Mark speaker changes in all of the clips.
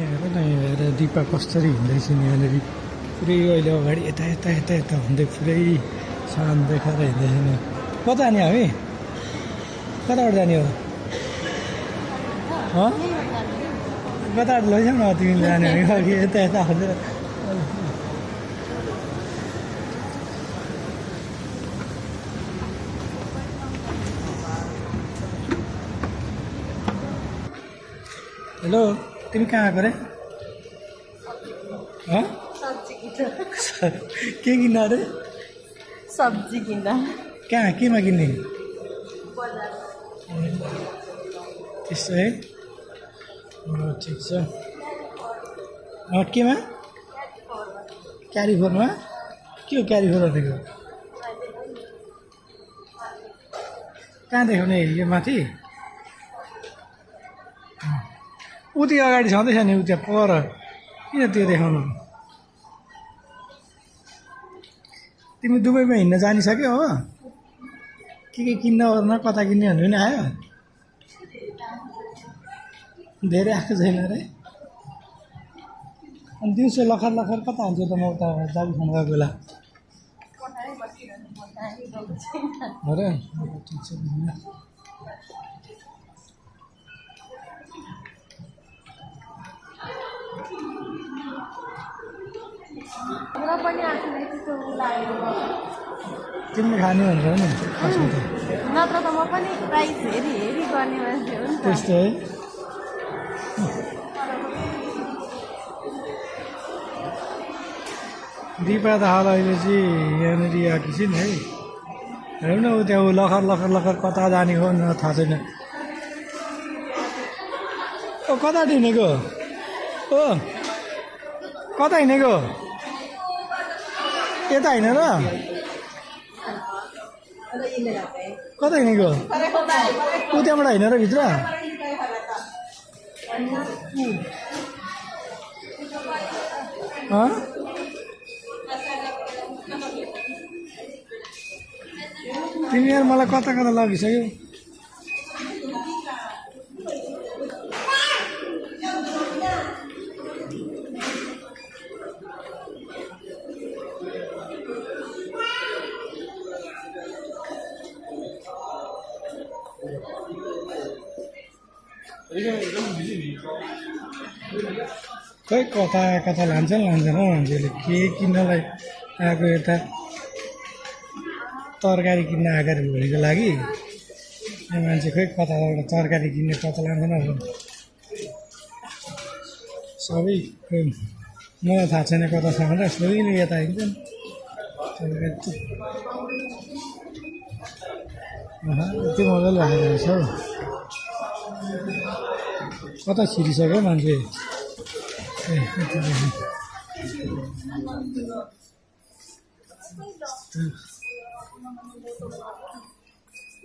Speaker 1: हेर न हेर दिपा कसरी हिँड्दैछ नि यहाँनिर पुरै अहिले अगाडि यता यता यता यता हुँदै पुरै शान्त देखाएर हिँड्दैछ नि कता जाने हामी कताबाट जाने हो कताबाट लैजाऊ न तिमीले जाने हो अघि यता यता हुँदै हेलो तिमी कहाँ आएको रे के किन्न अरे
Speaker 2: सब्जी किन्न
Speaker 1: कहाँ केमा किन्ने त्यस्तो है ठिक छ केमा क्यारिफोरमा के हो क्यारिफोर भनेको कहाँ देखाउने यो माथि उति अगाडि छँदैछ नि उ त्यहाँ पर किन त्यो देखाउनु तिमी दुबईमा हिँड्न जानिसक्यो हो के किन्न ओर्न कता किन्ने भन्नु पनि आयो धेरै आएको छैन अरे अनि दिउँसो लखर लखर कता हुन्छ त म उता जाबी खान गएको बेला हो र ठिक छ तिमीले खाने भनेर नि
Speaker 2: नत्र त म पनि प्राइस हेरी हेरी गर्ने मान्छे हो नि त
Speaker 1: त्यस्तो है दिपा त हाल अहिले चाहिँ यहाँनिर आएको छिन् है हेरौँ न ऊ त्यहाँ लखर लखर लखर कता जाने हो न थाहा छैन ओ कता हिँडेको ओ कता हिँडेको यता हिँडेर कता हिँडेको ऊ त्यहाँबाट हिँडेर भित्र तिमी यार मलाई कता कता लगिसक्यो खै कता कता लान्छन् लान्छन् हौ मान्छेले के किन्नलाई आएको यता तरकारी किन्न आएको रे भोलिको लागि यो मान्छे खै कताबाट तरकारी किन्ने कता लान्छन् अब सबै खै मलाई थाहा छैन कता छ भनेर सबैले यता हिँड्छन् यति मजाले राखेको रहेछ हौ कता छिरिसक्यो मान्छे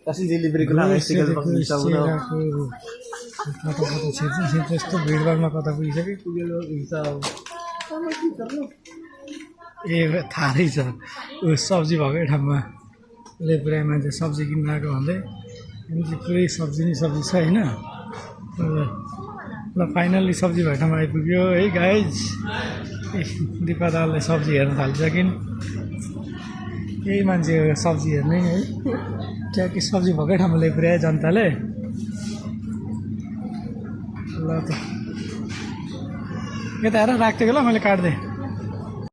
Speaker 3: Kasi delivery ko lang ay sigal pag isa mo daw.
Speaker 1: कता कता छिर्छ त्यस्तो भिडभाडमा कता पुगिसक्यो ए थाहै छ ऊ सब्जी भएकै ठाउँमा लेपुरा मान्छे सब्जी किन्न आएको भन्दै पुरै सब्जी नै सब्जी छ होइन ल फाइनल्ली सब्जी भएको ठाउँमा आइपुग्यो है गाइज दिपा दालले सब्जी हेर्न थालिसकिन् यही मान्छे सब्जी हेर्ने है ट्याक्कै सब्जी भएकै ठाउँमा ल्याइपुर्यायो जनताले ल त यता हेर राख्थेको ल मैले काट्दै